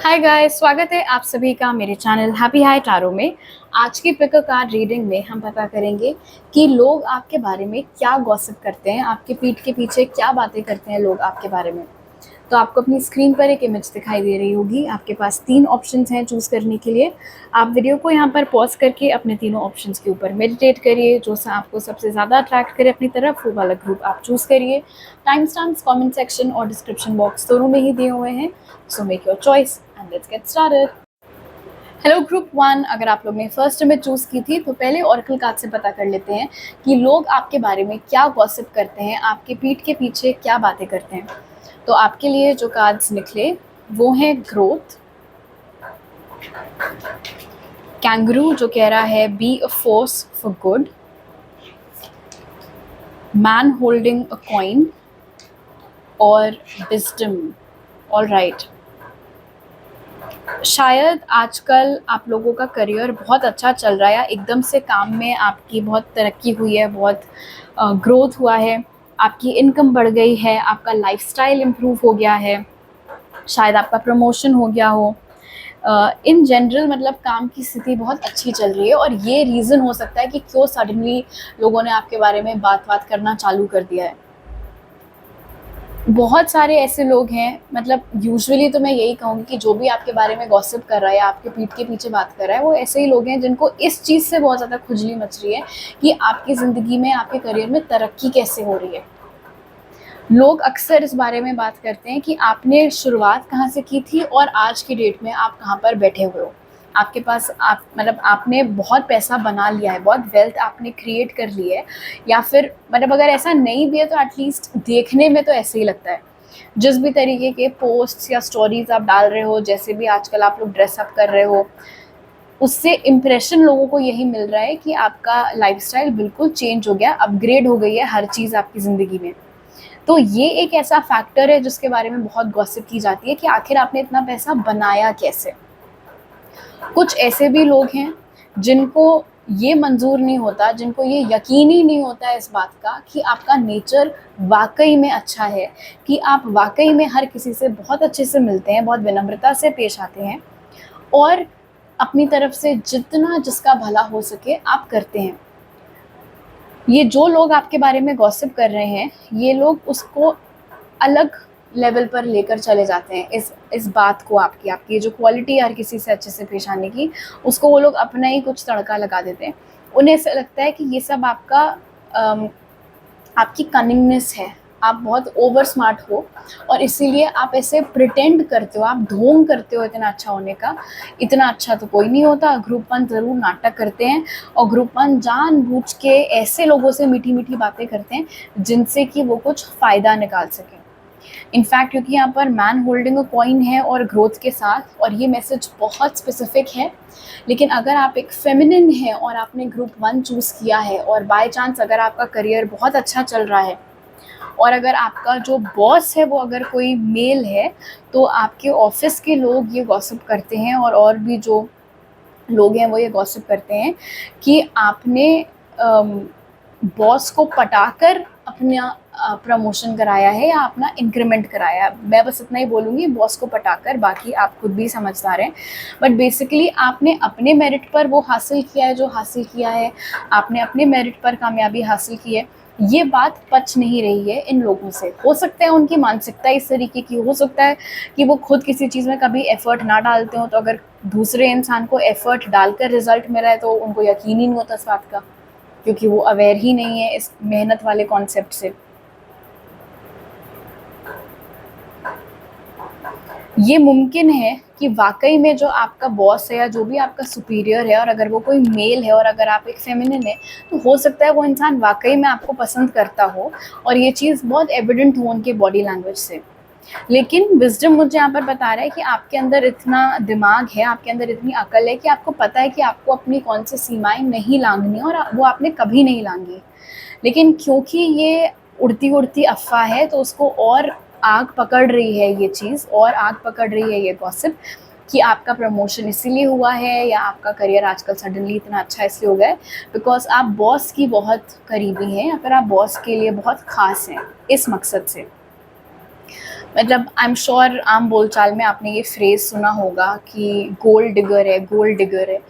Hi guys, स्वागत है आप सभी का मेरे चैनल हैप्पी हाई टारो में। आज की पिक अ कार्ड रीडिंग में हम पता करेंगे कि लोग आपके बारे में क्या गॉसिप करते हैं, आपके पीठ के पीछे क्या बातें करते हैं लोग आपके बारे में। तो आपको अपनी स्क्रीन पर एक इमेज दिखाई दे रही होगी। आपके पास 3 ऑप्शंस हैं चूज़ करने के लिए। आप वीडियो को यहाँ पर पॉज करके अपने तीनों ऑप्शंस के ऊपर मेडिटेट करिए। जो सा आपको सबसे ज़्यादा अट्रैक्ट करे अपनी तरफ, वो वाला ग्रुप आप चूज़ करिए। टाइम स्टैम्प्स कमेंट सेक्शन और डिस्क्रिप्शन बॉक्स दोनों में ही दिए हुए हैं। So make your choice and let's get started. Hello group 1, अगर आप लोग ने फर्स्ट इमेज चूज़ की थी तो पहले ऑरेकल कार्ड से पता कर लेते हैं कि लोग आपके बारे में क्या गॉसिप करते हैं, आपके पीठ के पीछे क्या बातें करते हैं। तो आपके लिए जो कार्ड्स निकले वो हैं ग्रोथ, कैंगरू जो कह रहा है be a force for good, man holding a coin और विजडम। ऑल राइट, शायद आजकल आप लोगों का करियर बहुत अच्छा चल रहा है या एकदम से काम में आपकी बहुत तरक्की हुई है, बहुत ग्रोथ हुआ है, आपकी इनकम बढ़ गई है, आपका लाइफस्टाइल इम्प्रूव हो गया है, शायद आपका प्रमोशन हो गया हो। इन जनरल मतलब काम की स्थिति बहुत अच्छी चल रही है और ये रीज़न हो सकता है कि क्यों सडनली लोगों ने आपके बारे में बात करना चालू कर दिया है। बहुत सारे ऐसे लोग हैं, मतलब यूजुअली तो मैं यही कहूँगी कि जो भी आपके बारे में गॉसिप कर रहा है या आपके पीठ के पीछे बात कर रहा है, वो ऐसे ही लोग हैं जिनको इस चीज़ से बहुत ज़्यादा खुजली मच रही है कि आपकी ज़िंदगी में, आपके करियर में तरक्की कैसे हो रही है। लोग अक्सर इस बारे में बात करते हैं कि आपने शुरुआत कहाँ से की थी और आज की डेट में आप कहाँ पर बैठे हुए हो। आपके पास आप मतलब आपने बहुत पैसा बना लिया है, बहुत वेल्थ आपने क्रिएट कर ली है, या फिर मतलब अगर ऐसा नहीं भी है तो एटलीस्ट देखने में तो ऐसे ही लगता है। जिस भी तरीके के पोस्ट्स या स्टोरीज आप डाल रहे हो, जैसे भी आजकल आप लोग ड्रेसअप कर रहे हो, उससे इम्प्रेशन लोगों को यही मिल रहा है कि आपका लाइफस्टाइल बिल्कुल चेंज हो गया, अपग्रेड हो गई है हर चीज़ आपकी ज़िंदगी में। तो ये एक ऐसा फैक्टर है जिसके बारे में बहुत गॉसिप की जाती है कि आखिर आपने इतना पैसा बनाया कैसे। कुछ ऐसे भी लोग हैं जिनको ये मंजूर नहीं होता, जिनको ये यकीन ही नहीं होता है इस बात का कि आपका नेचर वाकई में अच्छा है, कि आप वाकई में हर किसी से बहुत अच्छे से मिलते हैं, बहुत विनम्रता से पेश आते हैं और अपनी तरफ से जितना जिसका भला हो सके आप करते हैं। ये जो लोग आपके बारे में गॉसिप कर रहे हैं, ये लोग उसको अलग लेवल पर लेकर चले जाते हैं। इस बात को आपकी जो क्वालिटी हर किसी से अच्छे से पेश आने की, उसको वो लोग अपना ही कुछ तड़का लगा देते हैं। उन्हें ऐसा लगता है कि ये सब आपकी कनिंगनेस है, आप बहुत ओवर स्मार्ट हो और इसीलिए आप ऐसे प्रिटेंड करते हो, आप ढोंग करते हो इतना अच्छा होने का। इतना अच्छा तो कोई नहीं होता। ग्रुप 1 ज़रूर नाटक करते हैं और ग्रुप 1 जानबूझ के ऐसे लोगों से मीठी मीठी बातें करते हैं जिनसे कि वो कुछ फ़ायदा निकाल सकें। इनफैक्ट क्योंकि यहाँ पर मैन होल्डिंग अ कॉइन है और ग्रोथ के साथ, और ये मैसेज बहुत स्पेसिफिक है। लेकिन अगर आप एक फेमिनिन हैं और आपने ग्रुप 1 चूज़ किया है और बाय चांस अगर आपका करियर बहुत अच्छा चल रहा है और अगर आपका जो बॉस है वो अगर कोई मेल है, तो आपके ऑफिस के लोग ये गॉसिप करते हैं और भी जो लोग हैं वो ये गॉसिप करते हैं कि आपने बॉस को पटाकर अपना प्रमोशन कराया है या अपना इंक्रीमेंट कराया है। मैं बस इतना ही बोलूँगी, बॉस को पटाकर, बाकी आप खुद भी समझदार हैं। बट बेसिकली आपने अपने मेरिट पर वो हासिल किया है जो हासिल किया है, आपने अपने मेरिट पर कामयाबी हासिल की है। ये बात पच नहीं रही है इन लोगों से। हो सकता है उनकी मानसिकता इस तरीके की, हो सकता है कि वो खुद किसी चीज़ में कभी एफ़र्ट ना डालते हों, तो अगर दूसरे इंसान को एफ़र्ट डालकर रिज़ल्ट मिला है तो उनको यकीन ही नहीं होता इस बात का, क्योंकि वो अवेयर ही नहीं है इस मेहनत वाले कॉन्सेप्ट से। ये मुमकिन है कि वाक़ई में जो आपका बॉस है या जो भी आपका सुपीरियर है, और अगर वो कोई मेल है और अगर आप एक फ़ेमिनिन है, तो हो सकता है वो इंसान वाक़ई में आपको पसंद करता हो और ये चीज़ बहुत एविडेंट हो उनके बॉडी लैंग्वेज से। लेकिन विज़डम मुझे यहाँ पर बता रहा है कि आपके अंदर इतना दिमाग है, आपके अंदर इतनी अकल है कि आपको पता है कि आपको अपनी कौन सी सीमाएँ नहीं लाँघनी और वो आपने कभी नहीं लाँघी। लेकिन क्योंकि ये उड़ती-उड़ती अफ़वाह है तो उसको और आग पकड़ रही है ये चीज़, और आग पकड़ रही है ये गॉसिप कि आपका प्रमोशन इसीलिए हुआ है या आपका करियर आजकल सडनली इतना अच्छा इसलिए हो गया है बिकॉज़ आप बॉस की बहुत करीबी हैं या फिर आप बॉस के लिए बहुत ख़ास हैं, इस मकसद से। मतलब आई एम श्योर आम बोलचाल में आपने ये फ्रेज़ सुना होगा कि गोल्ड डिगर है, गोल्ड डिगर है।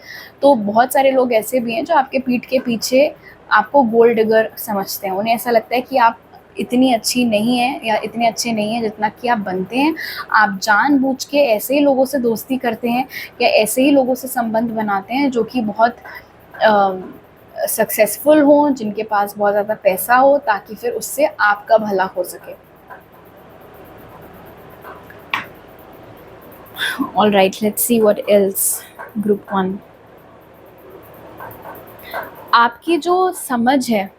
तो बहुत सारे लोग ऐसे भी हैं जो आपके पीठ के पीछे आपको गोल्ड डिगर समझते हैं। उन्हें ऐसा लगता है कि आप इतनी अच्छी नहीं हैं या इतने अच्छे नहीं हैं जितना कि आप बनते हैं। आप जानबूझ के ऐसे ही लोगों से दोस्ती करते हैं या ऐसे ही लोगों से संबंध बनाते हैं जो कि बहुत सक्सेसफुल हों, जिनके पास बहुत ज़्यादा पैसा हो, ताकि फिर उससे आपका भला हो सके। All right, let's see what else. Group 1. आपकी जो समझ है,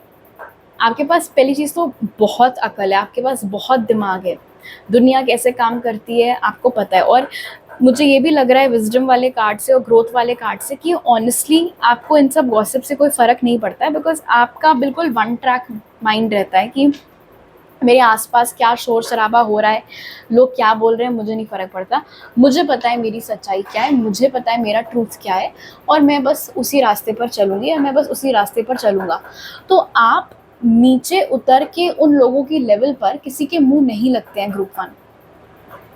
आपके पास पहली चीज़ तो बहुत अकल है, आपके पास बहुत दिमाग है, दुनिया कैसे काम करती है आपको पता है। और मुझे ये भी लग रहा है विजडम वाले कार्ड से और ग्रोथ वाले कार्ड से कि ऑनेस्टली आपको इन सब गॉसिप से कोई फ़र्क नहीं पड़ता है, बिकॉज आपका बिल्कुल वन ट्रैक माइंड रहता है कि मेरे आसपास क्या शोर शराबा हो रहा है, लोग क्या बोल रहे हैं, मुझे नहीं फ़र्क पड़ता। मुझे पता है मेरी सच्चाई क्या है, मुझे पता है मेरा ट्रूथ क्या है, और मैं बस उसी रास्ते पर चलूँगी और मैं बस उसी रास्ते पर चलूँगा। तो आप नीचे उतर के उन लोगों की लेवल पर किसी के मुँह नहीं लगते हैं ग्रुप 1।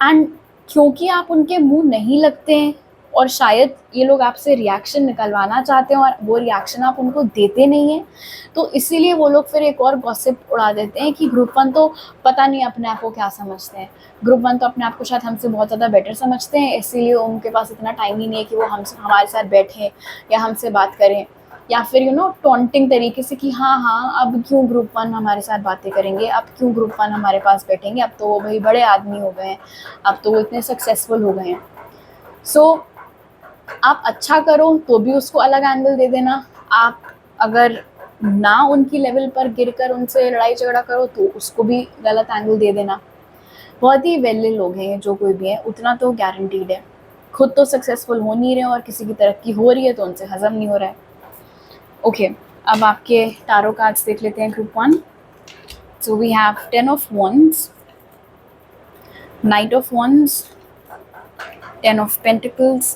एंड क्योंकि आप उनके मुँह नहीं लगते हैं और शायद ये लोग आपसे रिएक्शन निकलवाना चाहते हैं और वो रिएक्शन आप उनको देते नहीं हैं, तो इसीलिए वो लोग फिर एक और गॉसिप उड़ा देते हैं कि ग्रुप 1 तो पता नहीं अपने आप को क्या समझते हैं। ग्रुप 1 तो अपने आप को शायद हमसे बहुत ज़्यादा बेटर समझते हैं, इसीलिए उनके पास इतना टाइम ही नहीं है कि वो हमारे साथ बैठें या हमसे बात करें, या फिर टॉन्टिंग तरीके से कि हाँ अब क्यों ग्रुप 1 हमारे साथ बातें करेंगे, अब क्यों ग्रुप 1 हमारे पास बैठेंगे, अब तो वो भाई बड़े आदमी हो गए हैं, अब तो वो इतने सक्सेसफुल हो गए हैं। सो आप अच्छा करो तो भी उसको अलग एंगल दे देना, आप अगर ना उनकी लेवल पर गिरकर उनसे लड़ाई झगड़ा करो तो उसको भी गलत एंगल दे देना। बहुत ही वेले लोग हैं जो कोई भी है, उतना तो गारंटीड है। खुद तो सक्सेसफुल हो नहीं रहे और किसी की तरक्की हो रही है तो उनसे हजम नहीं हो रहा है। ओके, अब आपके टारो कार्ड्स देख लेते हैं group 1। So we have 10 of wands, Knight of wands, 10 of pentacles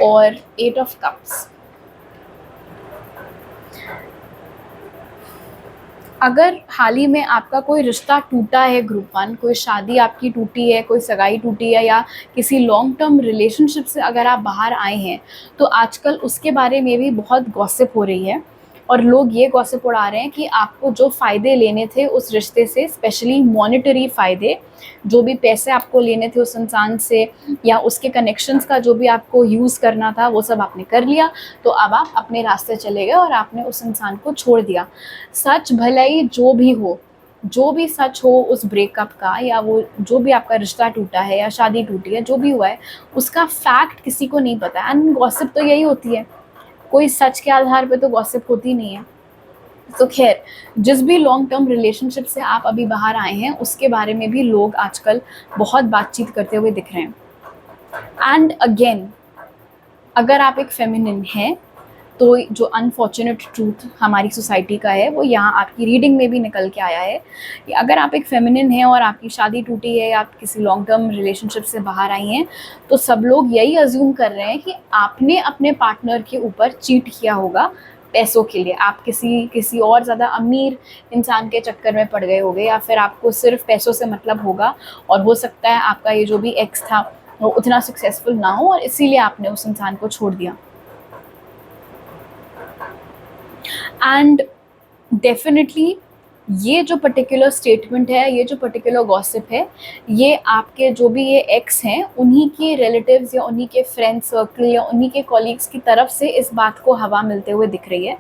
और 8 of cups। अगर हाल ही में आपका कोई रिश्ता टूटा है ग्रुप 1, कोई शादी आपकी टूटी है, कोई सगाई टूटी है, या किसी लॉन्ग टर्म रिलेशनशिप से अगर आप बाहर आए हैं, तो आजकल उसके बारे में भी बहुत गॉसिप हो रही है और लोग ये गॉसिप उड़ा रहे हैं कि आपको जो फ़ायदे लेने थे उस रिश्ते से, स्पेशली मॉनेटरी फ़ायदे, जो भी पैसे आपको लेने थे उस इंसान से या उसके कनेक्शंस का जो भी आपको यूज़ करना था वो सब आपने कर लिया, तो अब आप अपने रास्ते चले गए और आपने उस इंसान को छोड़ दिया। सच भलाई जो भी हो, जो भी सच हो उस ब्रेकअप का, या वो जो भी आपका रिश्ता टूटा है या शादी टूटी है, जो भी हुआ है उसका फैक्ट किसी को नहीं पता। एंड गॉसिप तो यही होती है, कोई सच के आधार पे तो गॉसिप होती नहीं है। तो खैर, जिस भी लॉन्ग टर्म रिलेशनशिप से आप अभी बाहर आए हैं उसके बारे में भी लोग आजकल बहुत बातचीत करते हुए दिख रहे हैं। एंड अगेन, अगर आप एक फेमिनिन हैं तो जो अनफॉर्चुनेट ट्रूथ हमारी सोसाइटी का है वो यहाँ आपकी रीडिंग में भी निकल के आया है कि अगर आप एक फेमिनिन हैं और आपकी शादी टूटी है या आप किसी लॉन्ग टर्म रिलेशनशिप से बाहर आई हैं, तो सब लोग यही अज्यूम कर रहे हैं कि आपने अपने पार्टनर के ऊपर चीट किया होगा पैसों के लिए। आप किसी और ज़्यादा अमीर इंसान के चक्कर में पड़ गए होगे, या फिर आपको सिर्फ पैसों से मतलब होगा और हो सकता है आपका ये जो भी एक्स था वो उतना सक्सेसफुल ना हो और इसीलिए आपने उस इंसान को छोड़ दिया। एंड डेफिनेटली ये जो पर्टिकुलर स्टेटमेंट है, ये जो पर्टिकुलर गॉसिप है, ये आपके जो भी ये एक्स हैं उन्हीं के रिलेटिव्स या उन्हीं के फ्रेंड सर्कल या उन्हीं के कॉलीग्स की तरफ से इस बात को हवा मिलते हुए दिख रही है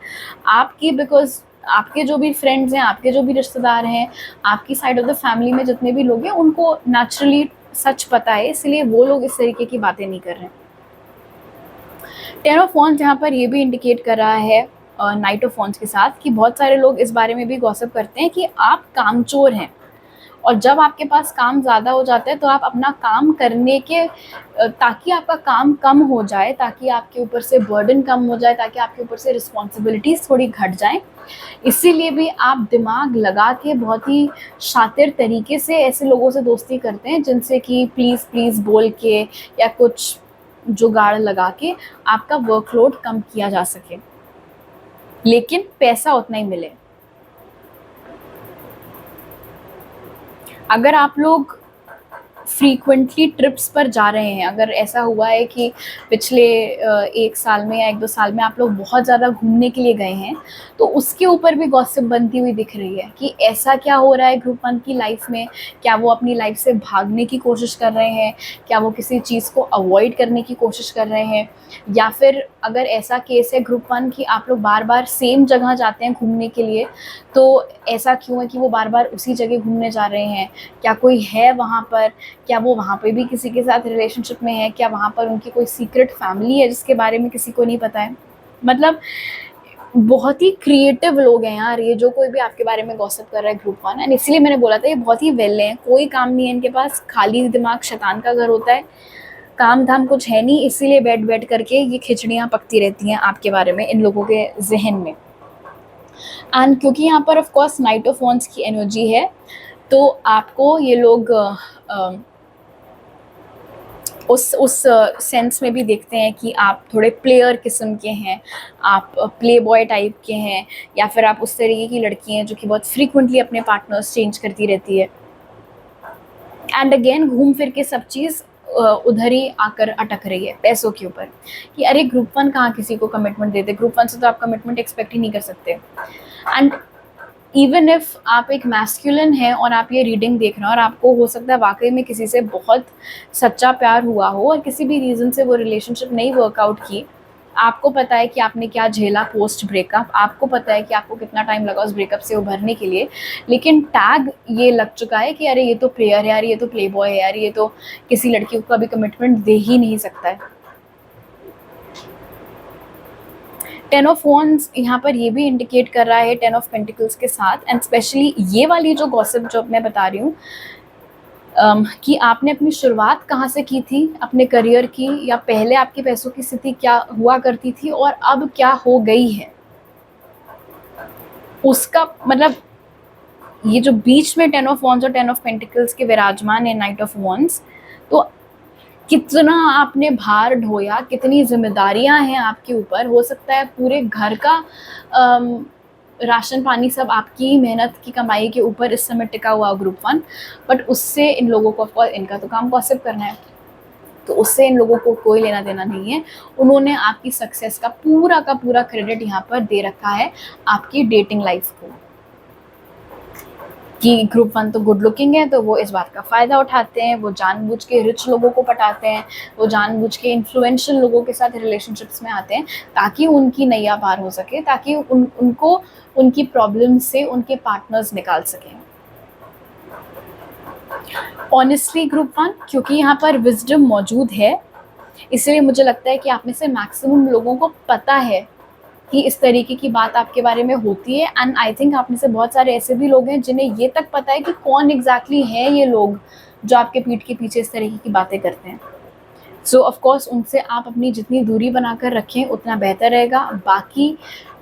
आपकी, बिकॉज आपके जो भी फ्रेंड्स हैं, आपके जो भी रिश्तेदार हैं, आपकी साइड ऑफ द फैमिली में जितने भी लोग हैं उनको नेचुरली सच पता है, इसलिए वो लोग इस तरीके की बातें नहीं कर रहे हैं। 10 ऑफ wands यहाँ पर ये भी इंडिकेट कर रहा है नाइट ऑफ wands के साथ कि बहुत सारे लोग इस बारे में भी गॉसिप करते हैं कि आप कामचोर हैं, और जब आपके पास काम ज़्यादा हो जाता है तो आप अपना काम करने के ताकि आपका काम कम हो जाए, ताकि आपके ऊपर से बर्डन कम हो जाए, ताकि आपके ऊपर से रिस्पॉन्सिबिलिटीज़ थोड़ी घट जाएं, इसीलिए भी आप दिमाग लगा के बहुत ही शातिर तरीके से ऐसे लोगों से दोस्ती करते हैं जिनसे कि प्लीज़ प्लीज़ बोल के या कुछ जुगाड़ लगा के आपका वर्कलोड कम किया जा सके, लेकिन पैसा उतना ही मिले। अगर आप लोग फ्रीक्वेंटली ट्रिप्स पर जा रहे हैं, अगर ऐसा हुआ है कि पिछले 1 साल में या 1-2 साल में आप लोग बहुत ज़्यादा घूमने के लिए गए हैं, तो उसके ऊपर भी गॉसिप बनती हुई दिख रही है कि ऐसा क्या हो रहा है ग्रुप वन की लाइफ में? क्या वो अपनी लाइफ से भागने की कोशिश कर रहे हैं? क्या वो किसी चीज़ को अवॉइड करने की कोशिश कर रहे हैं? या फिर अगर ऐसा केस है ग्रुप वन कि आप लोग बार-बार सेम जगह जाते हैं घूमने के लिए, तो ऐसा क्यों है कि वो बार-बार उसी जगह घूमने जा रहे हैं? क्या कोई है वहाँ पर? क्या वो वहाँ पे भी किसी के साथ रिलेशनशिप में है? क्या वहाँ पर उनकी कोई सीक्रेट फैमिली है जिसके बारे में किसी को नहीं पता है? मतलब बहुत ही क्रिएटिव लोग हैं यार ये, जो कोई भी आपके बारे में गॉसिप कर रहा है ग्रुप वन। एंड इसलिए मैंने बोला था ये बहुत ही वेले हैं, कोई काम नहीं है इनके पास, खाली दिमाग शैतान का घर होता है, काम धाम कुछ है नहीं, इसीलिए बैठ बैठ करके ये खिचड़ियाँ पकती रहती हैं आपके बारे में इन लोगों के जहन में। एंड क्योंकि यहाँ पर of course night of wands की एनर्जी है, तो आपको ये लोग उस सेंस में भी देखते हैं कि आप थोड़े प्लेयर किस्म के हैं, आप प्ले बॉय टाइप के हैं, या फिर आप उस तरीके की लड़की हैं जो कि बहुत फ्रीक्वेंटली अपने पार्टनर्स चेंज करती रहती है। एंड अगेन घूम फिर के सब चीज़ उधर ही आकर अटक रही है पैसों के ऊपर, कि अरे ग्रुप वन कहाँ किसी को कमिटमेंट देते, ग्रुप वन से तो आप कमिटमेंट एक्सपेक्ट ही नहीं कर सकते। एंड इवन इफ आप एक मैस्कुलिन हैं और आप ये रीडिंग देख रहे हैं और आपको हो सकता है वाकई में किसी से बहुत सच्चा प्यार हुआ हो और किसी भी रीज़न से वो रिलेशनशिप नहीं वर्कआउट की, आपको पता है कि आपने क्या झेला पोस्ट ब्रेकअप, आपको पता है कि आपको कितना टाइम लगा उस ब्रेकअप से उभरने के लिए, लेकिन टैग ये लग चुका है कि अरे ये तो प्लेयर है यार, ये तो प्ले बॉय है यार, ये तो किसी लड़की को कभी कमिटमेंट दे ही नहीं सकता है। 10 ऑफ वॉन्ड्स यहाँ पर ये भी इंडिकेट कर रहा है 10 ऑफ पेंटिकल्स के साथ, एंड स्पेशली ये वाली जो गॉसिप जो मैं बता रही हूँ कि आपने अपनी शुरुआत कहाँ से की थी अपने करियर की, या पहले आपकी पैसों की स्थिति क्या हुआ करती थी और अब क्या हो गई है, उसका मतलब ये जो बीच में 10 ऑफ वॉन्ड्स और 10 ऑफ पेंटिकल्स के विराजमान है नाइट ऑफ वॉन्ड्स, तो कितना आपने भार ढोया, कितनी जिम्मेदारियां हैं आपके ऊपर। हो सकता है पूरे घर का राशन पानी सब आपकी मेहनत की कमाई के ऊपर इस समय टिका हुआ ग्रुप वन, बट उससे इन लोगों को ऑफकोर्स इनका तो काम गॉसिप करना है, तो उससे इन लोगों को कोई लेना देना नहीं है। उन्होंने आपकी सक्सेस का पूरा क्रेडिट यहाँ पर दे रखा है आपकी डेटिंग लाइफ को, कि ग्रुप वन तो गुड लुकिंग है, तो वो इस बात का फ़ायदा उठाते हैं, वो जानबूझ के रिच लोगों को पटाते हैं, वो जानबूझ के इन्फ्लुएंशियल लोगों के साथ रिलेशनशिप्स में आते हैं ताकि उनकी नैया पार हो सके, ताकि उनको उनकी प्रॉब्लम से उनके पार्टनर्स निकाल सकें। ऑनेस्टली ग्रुप वन, क्योंकि यहाँ पर विजडम मौजूद है, इसलिए मुझे लगता है कि आप में से मैक्सिमम लोगों को पता है कि इस तरीके की बात आपके बारे में होती है। एंड आई थिंक आप में से बहुत सारे ऐसे भी लोग हैं जिन्हें ये तक पता है कि कौन एग्जैक्टली है ये लोग जो आपके पीठ के पीछे इस तरीके की बातें करते हैं। सो ऑफ कोर्स उनसे आप अपनी जितनी दूरी बनाकर रखें उतना बेहतर रहेगा। बाकी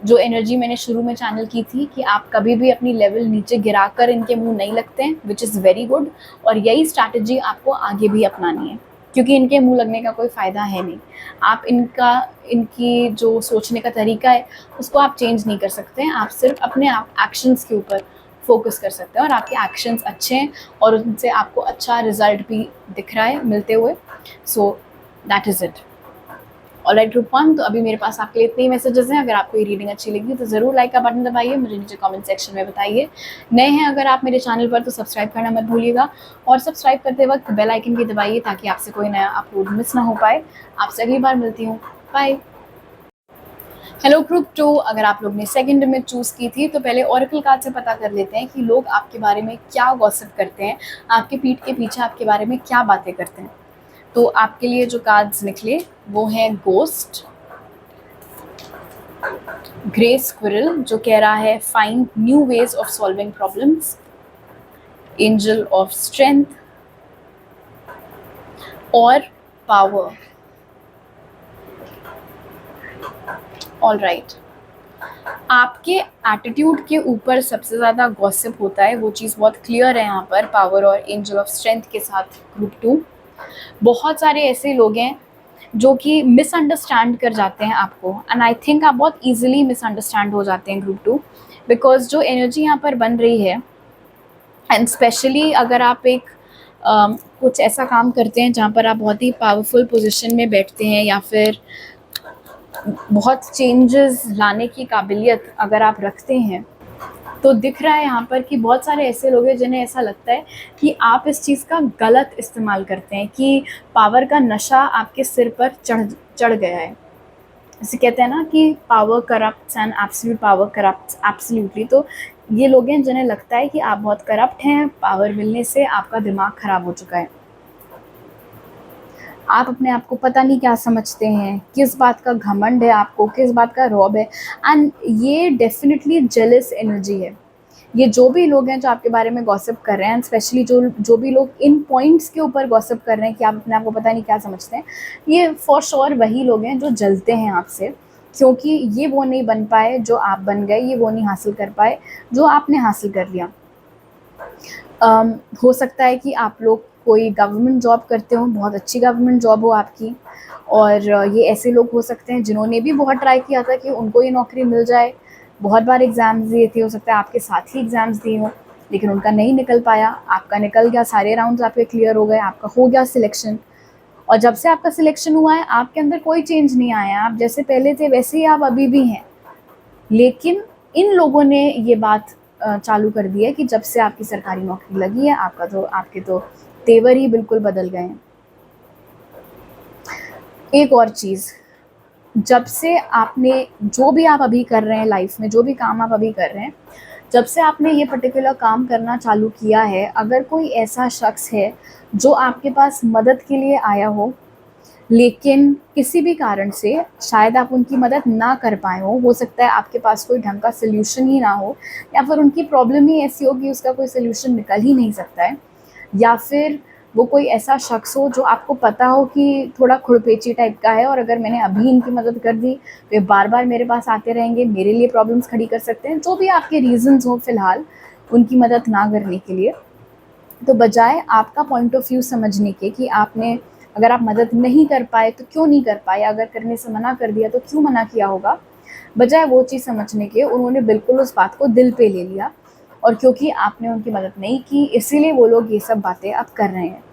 जो एनर्जी मैंने शुरू में चैनल की थी कि आप कभी भी अपनी लेवल नीचे गिराकर इनके मुंह नहीं लगते हैं, विच इज़ वेरी गुड, और यही स्ट्रैटेजी आपको आगे भी अपनानी है, क्योंकि इनके मुंह लगने का कोई फ़ायदा है नहीं। आप इनकी जो सोचने का तरीका है उसको आप चेंज नहीं कर सकते हैं, आप सिर्फ अपने एक्शंस के ऊपर फोकस कर सकते हैं, और आपके एक्शंस अच्छे हैं और उनसे आपको अच्छा रिजल्ट भी दिख रहा है मिलते हुए। So that is it. Alright group one, तो अभी मेरे पास आपके लिए इतने ही मैसेजेस हैं। अगर आपको ये रीडिंग अच्छी लगी तो ज़रूर लाइक का बटन दबाइए, मुझे नीचे कमेंट सेक्शन में बताइए। नए हैं अगर आप मेरे चैनल पर तो सब्सक्राइब करना मत भूलिएगा, और सब्सक्राइब करते वक्त बेल आइकन भी दबाइए ताकि आपसे कोई नया अपलोड मिस ना हो पाए। आपसे अगली बार मिलती हूँ, बाय। हेलो ग्रुप टू, अगर आप लोग ने सेकंड इमेज चूज़ की थी तो पहले ऑरेकल कार्ड से पता कर लेते हैं कि लोग आपके बारे में क्या गॉसिप करते हैं, आपके पीठ के पीछे आपके बारे में क्या बातें करते हैं। तो आपके लिए जो कार्ड्स निकले वो हैं गोस्ट, ग्रे स्क्विरल जो कह रहा है find new ways of solving problems, angel of strength और पावर। ऑलराइट, आपके एटीट्यूड के ऊपर सबसे ज़्यादा गॉसिप होता है, वो चीज़ बहुत क्लियर है यहाँ पर पावर और एंजल ऑफ स्ट्रेंथ के साथ ग्रुप टू। बहुत सारे ऐसे लोग हैं जो कि मिसअंडरस्टैंड कर जाते हैं आपको, एंड आई थिंक आप बहुत इजीली मिसअंडरस्टैंड हो जाते हैं ग्रुप टू, बिकॉज जो एनर्जी यहाँ पर बन रही है एंड स्पेशली अगर आप एक कुछ ऐसा काम करते हैं जहाँ पर आप बहुत ही पावरफुल पोजीशन में बैठते हैं, या फिर बहुत चेंजेस लाने की काबिलियत अगर आप रखते हैं, तो दिख रहा है यहाँ पर कि बहुत सारे ऐसे लोग हैं जिन्हें ऐसा लगता है कि आप इस चीज़ का गलत इस्तेमाल करते हैं, कि पावर का नशा आपके सिर पर चढ़ चढ़ गया है। इसे कहते हैं ना कि power corrupts and absolute power corrupts absolutely. तो ये लोग हैं जिन्हें लगता है कि आप बहुत करप्ट हैं, पावर मिलने से आपका दिमाग ख़राब हो चुका है, आप अपने आप को पता नहीं क्या समझते हैं, किस बात का घमंड है आपको, किस बात का रौब है। एंड ये डेफिनेटली जेलस एनर्जी है। ये जो भी लोग हैं जो आपके बारे में गॉसिप कर रहे हैं, स्पेशली जो जो भी लोग इन पॉइंट्स के ऊपर गॉसिप कर रहे हैं कि आप अपने आप को पता नहीं क्या समझते हैं, ये फॉर श्योर वही लोग हैं जो जलते हैं आपसे, क्योंकि ये वो नहीं बन पाए जो आप बन गए, ये वो नहीं हासिल कर पाए जो आपने हासिल कर लिया। हो सकता है कि आप लोग कोई गवर्नमेंट जॉब करते हो, बहुत अच्छी गवर्नमेंट जॉब हो आपकी, और ये ऐसे लोग हो सकते हैं जिन्होंने भी बहुत ट्राई किया था कि उनको ये नौकरी मिल जाए, बहुत बार एग्ज़ाम्स दिए थे, हो सकता है आपके साथ ही एग्ज़ाम्स दिए हों, लेकिन उनका नहीं निकल पाया, आपका निकल गया, सारे राउंड्स आपके क्लियर हो गए, आपका हो गया सिलेक्शन। और जब से आपका सिलेक्शन हुआ है आपके अंदर कोई चेंज नहीं आया, आप जैसे पहले थे वैसे ही आप अभी भी हैं। लेकिन इन लोगों ने ये बात चालू कर दी है कि जब से आपकी सरकारी नौकरी लगी है आपके तो तेवर ही बिल्कुल बदल गए हैं। एक और चीज़, जब से आपने जो भी आप अभी कर रहे हैं लाइफ में, जो भी काम आप अभी कर रहे हैं, जब से आपने ये पर्टिकुलर काम करना चालू किया है, अगर कोई ऐसा शख्स है जो आपके पास मदद के लिए आया हो, लेकिन किसी भी कारण से शायद आप उनकी मदद ना कर पाए हो सकता है आपके पास कोई ढंग का सल्यूशन ही ना हो, या फिर उनकी प्रॉब्लम ही ऐसी हो कि उसका कोई सल्यूशन निकल ही नहीं सकता है, या फिर वो कोई ऐसा शख्स हो जो आपको पता हो कि थोड़ा खुड़पेची टाइप का है, और अगर मैंने अभी इनकी मदद कर दी तो ये बार बार मेरे पास आते रहेंगे, मेरे लिए प्रॉब्लम्स खड़ी कर सकते हैं, जो भी आपके रीजंस हो फ़िलहाल उनकी मदद ना करने के लिए, तो बजाय आपका पॉइंट ऑफ व्यू समझने के कि आपने अगर आप मदद नहीं कर पाए तो क्यों नहीं कर पाए, अगर करने से मना कर दिया तो क्यों मना किया होगा, बजाय वो चीज़ समझने के उन्होंने बिल्कुल उस बात को दिल पे ले लिया, और क्योंकि आपने उनकी मदद नहीं की इसीलिए वो लोग ये सब बातें अब कर रहे हैं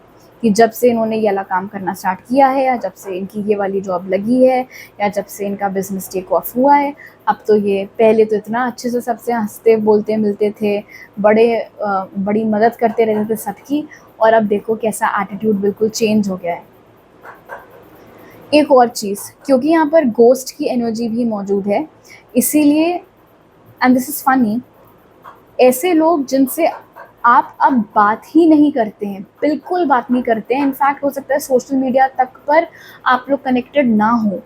कि जब से इन्होंने ये वाला काम करना स्टार्ट किया है, या जब से इनकी ये वाली जॉब लगी है, या जब से इनका बिज़नेस टेक ऑफ हुआ है, अब तो ये पहले तो इतना अच्छे से सबसे हंसते बोलते मिलते थे, बड़ी मदद करते रहते थे सबकी, और अब देखो कैसा एटीट्यूड बिल्कुल चेंज हो गया है। एक और चीज़, क्योंकि यहाँ पर गोस्ट की एनर्जी भी मौजूद है, इसीलिए एंड दिस इज़ फनी, ऐसे लोग जिनसे आप अब बात ही नहीं करते हैं, बिल्कुल बात नहीं करते हैं, इनफैक्ट हो सकता है सोशल मीडिया तक पर आप लोग कनेक्टेड ना हो,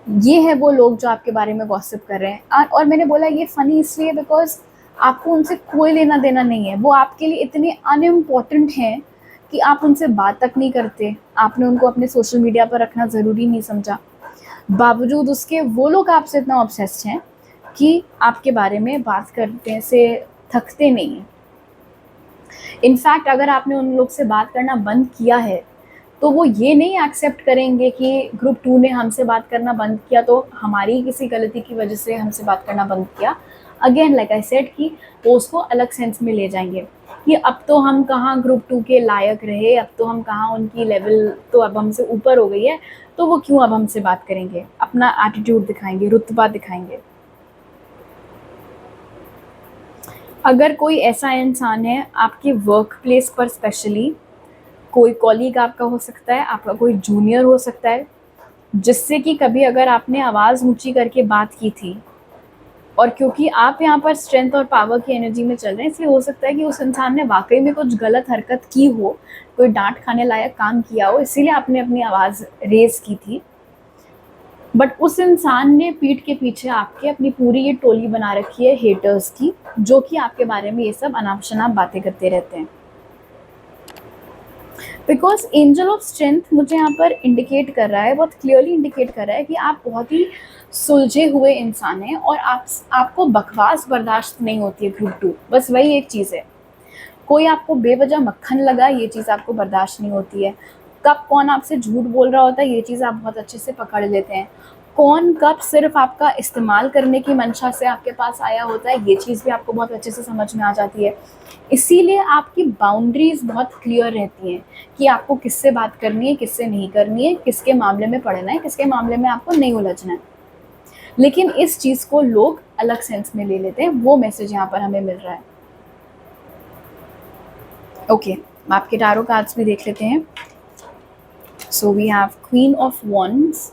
ये है वो लोग जो आपके बारे में गॉसिप कर रहे हैं। और मैंने बोला ये फ़नी इसलिए बिकॉज़ आपको उनसे कोई लेना देना नहीं है, वो आपके लिए इतने अनइम्पॉर्टेंट हैं कि आप उनसे बात तक नहीं करते, आपने उनको अपने सोशल मीडिया पर रखना ज़रूरी नहीं समझा, बावजूद उसके वो लोग आपसे इतना ऑब्सेस्ड हैं कि आपके बारे में बात करने से थकते नहीं हैं। इनफैक्ट अगर आपने उन लोग से बात करना बंद किया है तो वो ये नहीं एक्सेप्ट करेंगे कि ग्रुप 2 ने हमसे बात करना बंद किया तो हमारी किसी गलती की वजह से हमसे बात करना बंद किया। अगेन लाइक आई सेड कि वो उसको अलग सेंस में ले जाएंगे कि अब तो हम कहाँ ग्रुप 2 के लायक रहे, अब तो हम कहाँ, उनकी लेवल तो अब हमसे ऊपर हो गई है, तो वो क्यों अब हमसे बात करेंगे, अपना एटीट्यूड दिखाएंगे, रुतबा दिखाएंगे। अगर कोई ऐसा इंसान है आपके वर्क प्लेस पर, स्पेशली कोई कॉलीग आपका हो सकता है, आपका कोई जूनियर हो सकता है, जिससे कि कभी अगर आपने आवाज़ ऊंची करके बात की थी, और क्योंकि आप यहाँ पर स्ट्रेंथ और पावर की एनर्जी में चल रहे हैं, इसलिए हो सकता है कि उस इंसान ने वाकई में कुछ गलत हरकत की हो, कोई डांट खाने लायक काम किया हो, इसीलिए आपने अपनी आवाज़ रेज़ की थी, बट उस इंसान ने पीठ के पीछे आपके अपनी पूरी ये टोली बना रखी है हेटर्स की, जो कि आपके बारे में ये सब अनाप शनाप बातें करते रहते हैं। बिकॉज एंजल ऑफ स्ट्रेंथ मुझे यहाँ पर इंडिकेट कर रहा है, बहुत क्लियरली इंडिकेट कर रहा है कि आप बहुत ही सुलझे हुए इंसान हैं, और आपको बकवास बर्दाश्त नहीं होती है ग्रुप 2, बस वही एक चीज़ है। कोई आपको बेवजह मक्खन लगा, ये चीज़ आपको बर्दाश्त नहीं होती है। कब कौन आपसे झूठ बोल रहा होता है, ये चीज़ आप बहुत अच्छे से पकड़ लेते हैं। कौन कब सिर्फ आपका इस्तेमाल करने की मंशा से आपके पास आया होता है, ये चीज़ भी आपको बहुत अच्छे से समझ में आ जाती है। इसीलिए आपकी बाउंड्रीज़ बहुत क्लियर रहती हैं कि आपको किससे बात करनी है, किससे नहीं करनी है, किसके मामले में पढ़ना है, किसके मामले में आपको नहीं उलझना है। लेकिन इस चीज़ को लोग अलग सेंस में ले लेते हैं, वो मैसेज यहाँ पर हमें मिल रहा है। ओके, आपके टारो कार्ड्स भी देख लेते हैं। So we have queen of wands,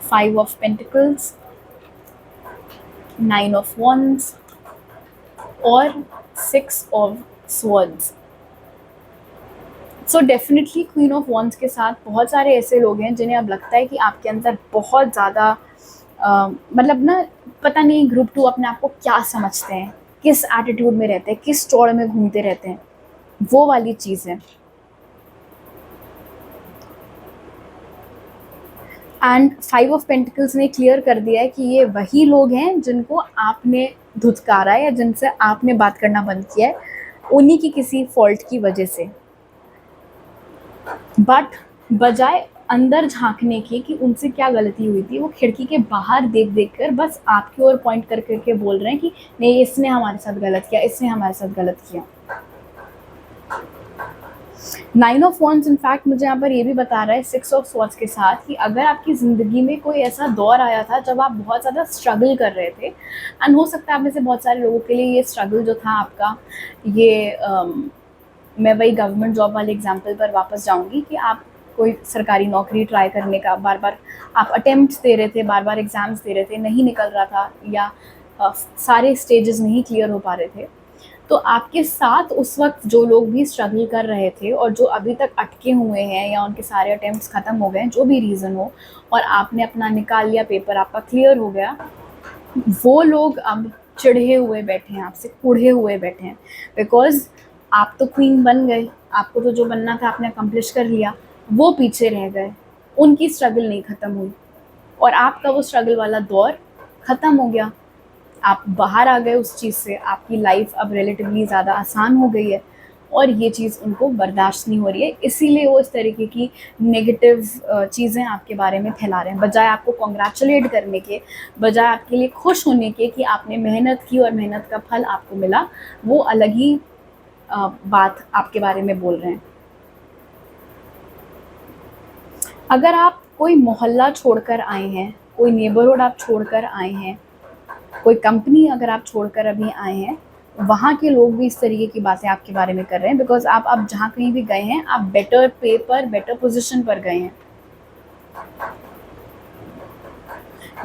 5 of Pentacles, 9 of Wands और 6 of Swords। So definitely queen of wands के साथ बहुत सारे ऐसे लोग हैं जिन्हें अब लगता है कि आपके अंदर बहुत ज़्यादा मतलब ना, पता नहीं ग्रुप 2 अपने आप को क्या समझते हैं, किस एटीट्यूड में रहते हैं, किस चौड़ में घूमते रहते हैं, वो वाली चीज़ है। एंड 5 ऑफ पेंटिकल्स ने क्लियर कर दिया है कि ये वही लोग हैं जिनको आपने धुतकारा है या जिनसे आपने बात करना बंद किया है, उन्हीं की किसी फॉल्ट की वजह से। बट बजाय अंदर झांकने की कि उनसे क्या गलती हुई थी, वो खिड़की के बाहर देख देख कर बस आपकी ओर पॉइंट कर करके बोल रहे हैं कि नहीं, इसने हमारे साथ गलत किया, इसने हमारे साथ गलत किया। 9 ऑफ वॉन्ड्स इनफैक्ट मुझे यहाँ पर ये भी बता रहा है 6 ऑफ स्वॉर्ड्स के साथ कि अगर आपकी ज़िंदगी में कोई ऐसा दौर आया था जब आप बहुत ज़्यादा स्ट्रगल कर रहे थे, एंड हो सकता है आप में से बहुत सारे लोगों के लिए ये स्ट्रगल जो था आपका, ये मैं वही गवर्नमेंट जॉब वाले एग्जाम्पल पर वापस जाऊँगी कि आप कोई सरकारी नौकरी ट्राई करने का बार बार आप अटेम्प्ट्स दे रहे थे, बार बार एग्ज़ाम्स दे रहे थे, नहीं निकल रहा था, या सारे स्टेजेस नहीं क्लियर हो पा रहे थे। तो आपके साथ उस वक्त जो लोग भी स्ट्रगल कर रहे थे और जो अभी तक अटके हुए हैं या उनके सारे अटेम्प्ट्स ख़त्म हो गए, जो भी रीज़न हो, और आपने अपना निकाल लिया, पेपर आपका क्लियर हो गया, वो लोग अब चिढ़े हुए बैठे हैं, आपसे कुढ़े हुए बैठे हैं, बिकॉज आप तो क्वीन बन गए, आपको तो जो बनना था आपने अकम्प्लिश कर लिया, वो पीछे रह गए, उनकी स्ट्रगल नहीं ख़त्म हुई और आपका वो स्ट्रगल वाला दौर ख़त्म हो गया, आप बाहर आ गए उस चीज़ से, आपकी लाइफ अब रिलेटिवली ज़्यादा आसान हो गई है और ये चीज़ उनको बर्दाश्त नहीं हो रही है, इसीलिए वो इस तरीके की नेगेटिव चीज़ें आपके बारे में फैला रहे हैं, बजाय आपको कॉन्ग्रेचुलेट करने के, बजाय आपके लिए खुश होने के कि आपने मेहनत की और मेहनत का फल आपको मिला, वो अलग ही बात आपके बारे में बोल रहे हैं। अगर आप कोई मोहल्ला छोड़कर आए हैं, कोई नेबरहुड आप छोड़कर आए हैं, कोई कंपनी अगर आप छोड़कर अभी आए हैं, वहाँ के लोग भी इस तरीके की बातें आपके बारे में कर रहे हैं, बिकॉज आप अब जहाँ कहीं भी गए हैं, आप बेटर पे पर, बेटर पोजीशन पर गए हैं।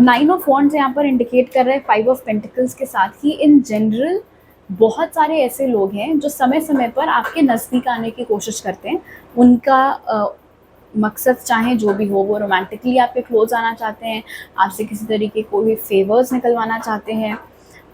9 ऑफ वॉन्ड्स यहाँ पर इंडिकेट कर रहे हैं 5 ऑफ पेंटिकल्स के साथ ही इन जनरल बहुत सारे ऐसे लोग हैं जो समय समय पर आपके नज़दीक आने की कोशिश करते हैं। उनका मकसद चाहे जो भी हो, वो रोमांटिकली आपके क्लोज आना चाहते हैं, आपसे किसी तरीके कोई फेवर्स निकलवाना चाहते हैं,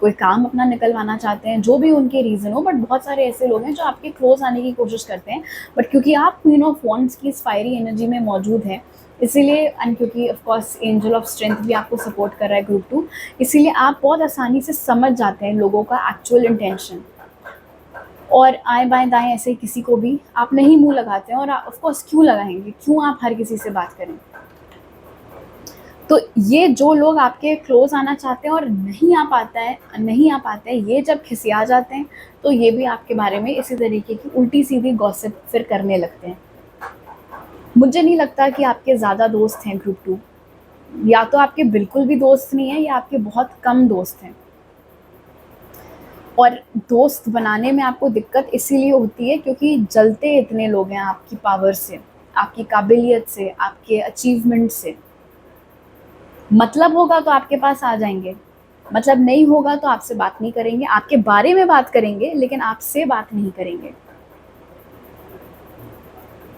कोई काम अपना निकलवाना चाहते हैं, जो भी उनके रीज़न हो, बट बहुत सारे ऐसे लोग हैं जो आपके क्लोज आने की कोशिश करते हैं। बट क्योंकि आप क्वीन ऑफ वॉन्ड्स की इस फायरी एनर्जी में मौजूद हैं, इसीलिए, एंड क्योंकि of course angel of strength भी आपको सपोर्ट कर रहा है ग्रुप 2, इसीलिए आप बहुत आसानी से समझ जाते हैं लोगों का एक्चुअल इंटेंशन, और आए बाएं दाएं ऐसे किसी को भी आप नहीं मुंह लगाते हैं, और ऑफ कोर्स क्यों लगाएंगे, क्यों आप हर किसी से बात करें। तो ये जो लोग आपके क्लोज आना चाहते हैं और नहीं आ पाते हैं, ये जब खिसिया जाते हैं तो ये भी आपके बारे में इसी तरीके की उल्टी सीधी गॉसिप फिर करने लगते हैं। मुझे नहीं लगता कि आपके ज़्यादा दोस्त हैं ग्रुप 2, या तो आपके बिल्कुल भी दोस्त नहीं है या आपके बहुत कम दोस्त हैं। और दोस्त बनाने में आपको दिक्कत इसीलिए होती है क्योंकि जलते इतने लोग हैं आपकी पावर से, आपकी काबिलियत से, आपके अचीवमेंट से। मतलब होगा तो आपके पास आ जाएंगे, मतलब नहीं होगा तो आपसे बात नहीं करेंगे, आपके बारे में बात करेंगे लेकिन आपसे बात नहीं करेंगे।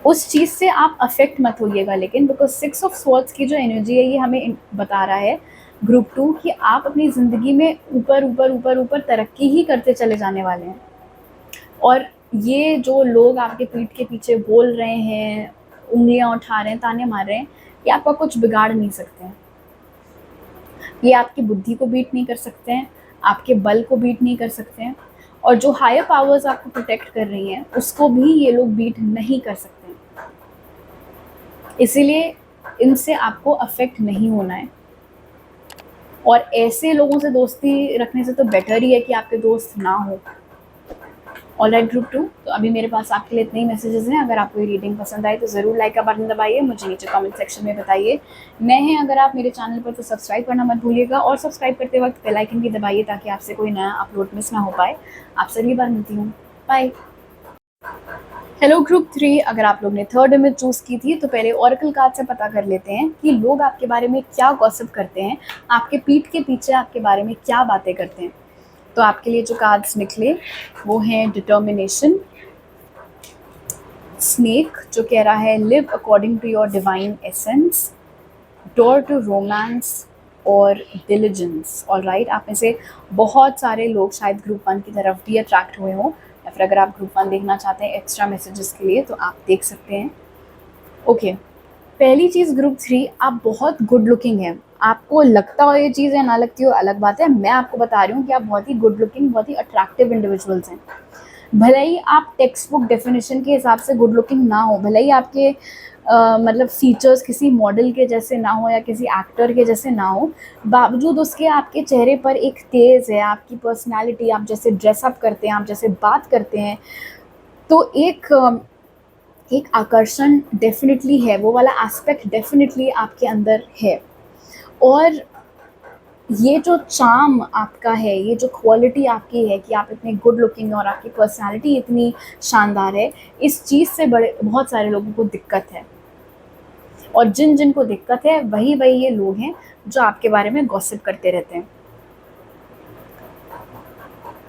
उस चीज़ से आप अफेक्ट मत होइएगा, लेकिन बिकॉज 6 ऑफ स्वॉर्ड्स की जो एनर्जी है ये हमें बता रहा है ग्रुप 2 कि आप अपनी ज़िंदगी में ऊपर ऊपर ऊपर ऊपर तरक्की ही करते चले जाने वाले हैं। और ये जो लोग आपके पीठ के पीछे बोल रहे हैं, उंगलियां उठा रहे हैं, ताने मार रहे हैं, ये आपका कुछ बिगाड़ नहीं सकते हैं। ये आपकी बुद्धि को बीट नहीं कर सकते हैं, आपके बल को बीट नहीं कर सकते हैं, और जो हायर पावर्स आपको प्रोटेक्ट कर रही हैं उसको भी ये लोग बीट नहीं कर सकते हैं। इसीलिए इनसे आपको अफेक्ट नहीं होना है। और ऐसे लोगों से दोस्ती रखने से तो बेटर ही है कि आपके दोस्त ना हो। ऑलराइट ग्रुप 2, तो अभी मेरे पास आपके लिए इतने ही मैसेजेस हैं। अगर आपको ये रीडिंग पसंद आए तो ज़रूर लाइक का बटन दबाइए, मुझे नीचे कमेंट सेक्शन में बताइए। नए हैं अगर आप मेरे चैनल पर तो सब्सक्राइब करना मत भूलिएगा, और सब्सक्राइब करते वक्त बेल आइकन भी दबाइए ताकि आपसे कोई नया अपलोड मिस ना हो पाए। आपसे अगली बार मिलती हूँ, बाय। हेलो ग्रुप 3, अगर आप लोग ने थर्ड इमेज चूज़ की थी तो पहले ओरेकल कार्ड से पता कर लेते हैं कि लोग आपके बारे में क्या गॉसिप करते हैं, आपके पीठ के पीछे आपके बारे में क्या बातें करते हैं। तो आपके लिए जो कार्ड्स निकले वो हैं डिटर्मिनेशन, स्नेक जो कह रहा है live according to your divine essence, door to romance और डिलिजेंस। ऑलराइट, आप में से बहुत सारे लोग शायद ग्रुप 1 की तरफ भी अट्रैक्ट हुए हों, या फिर अगर आप ग्रुप 1 देखना चाहते हैं एक्स्ट्रा मैसेजेस के लिए तो आप देख सकते हैं। ओके, पहली चीज़ ग्रुप 3, आप बहुत गुड लुकिंग हैं। आपको लगता हो ये चीज़ या ना लगती हो अलग बात है, मैं आपको बता रही हूँ कि आप बहुत ही गुड लुकिंग, बहुत ही अट्रैक्टिव इंडिविजुअल्स हैं। भले ही आप टेक्स्ट बुक डेफिनेशन के हिसाब से गुड लुकिंग ना हो, भले ही आपके मतलब फीचर्स किसी मॉडल के जैसे ना हो या किसी एक्टर के जैसे ना हो, बावजूद उसके आपके चेहरे पर एक तेज़ है, आपकी पर्सनालिटी, आप जैसे ड्रेसअप करते हैं, आप जैसे बात करते हैं, तो एक आकर्षण डेफिनेटली है, वो वाला एस्पेक्ट डेफिनेटली आपके अंदर है। और ये जो चार्म आपका है, ये जो क्वालिटी आपकी है कि आप इतने गुड लुकिंग और आपकी पर्सनालिटी इतनी शानदार है, इस चीज़ से बड़े बहुत सारे लोगों को दिक्कत है। और जिनको दिक्कत है वही ये लोग हैं जो आपके बारे में गॉसिप करते रहते हैं।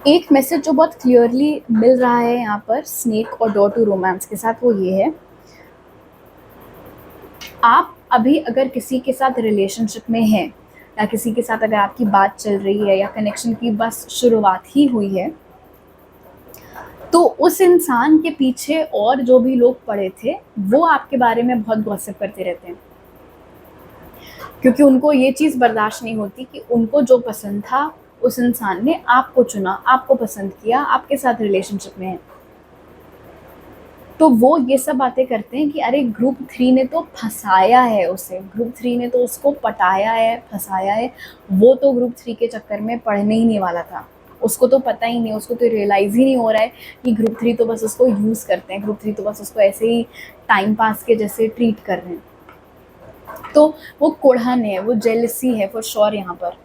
एक मैसेज जो बहुत क्लियरली मिल रहा है यहाँ पर स्नेक और डोर टू रोमांस के साथ, वो ये है, आप अभी अगर किसी के साथ रिलेशनशिप में हैं या किसी के साथ अगर आपकी बात चल रही है या कनेक्शन की बस शुरुआत ही हुई है, तो उस इंसान के पीछे और जो भी लोग पड़े थे वो आपके बारे में बहुत गॉसिप करते रहते हैं, क्योंकि उनको ये चीज़ बर्दाश्त नहीं होती कि उनको जो पसंद था उस इंसान ने आपको चुना, आपको पसंद किया, आपके साथ रिलेशनशिप में है। तो वो ये सब बातें करते हैं कि अरे ग्रुप 3 ने तो फंसाया है उसे, ग्रुप 3 ने तो उसको पटाया है, फंसाया है, वो तो ग्रुप 3 के चक्कर में पढ़ने ही नहीं वाला था, उसको तो पता ही नहीं, उसको तो रियलाइज़ ही नहीं हो रहा है कि ग्रुप 3 तो बस उसको यूज़ करते हैं, ग्रुप 3 तो बस उसको ऐसे ही टाइम पास के जैसे ट्रीट कर रहे हैं। तो वो कुढ़न है, वो जेलसी है फॉर श्योर यहाँ पर।